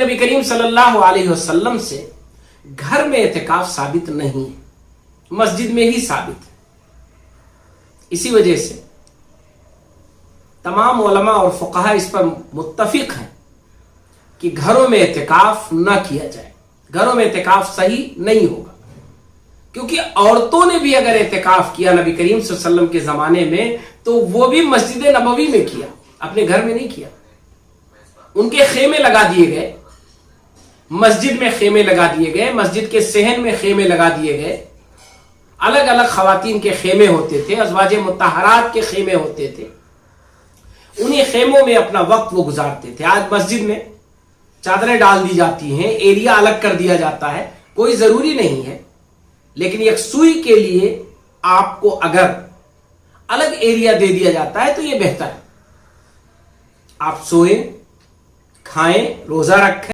नबी करीम सल्लल्लाहु अलैहि वसल्लम से घर में एतिकाफ साबित नहीं है, मस्जिद में ही साबित है। इसी वजह से तमाम उलमा और फुक़हा इस पर मुत्तफिक हैं कि घरों में एतिकाफ न किया जाए, घरों में एतिकाफ सही नहीं होगा। क्योंकि औरतों ने भी अगर एतिकाफ किया नबी करीम सल्लल्लाहु अलैहि वसल्लम के जमाने में, तो वो भी मस्जिद नबवी में किया, अपने घर में नहीं किया। उनके खेमे लगा दिए गए, मस्जिद में खेमे लगा दिए गए, मस्जिद के सहन में खेमे लगा दिए गए, अलग अलग खवातीन के खेमे होते थे, अज़वाजे मुत्तहरात के खेमे होते थे, उन्हीं खेमों में अपना वक्त वो गुजारते थे। आज मस्जिद में चादरें डाल दी जाती हैं, एरिया अलग कर दिया जाता है, कोई जरूरी नहीं है, लेकिन एक सुई के लिए आपको अगर अलग एरिया दे दिया जाता है तो ये बेहतर है। आप सोएं, खाएं, रोजा रखें।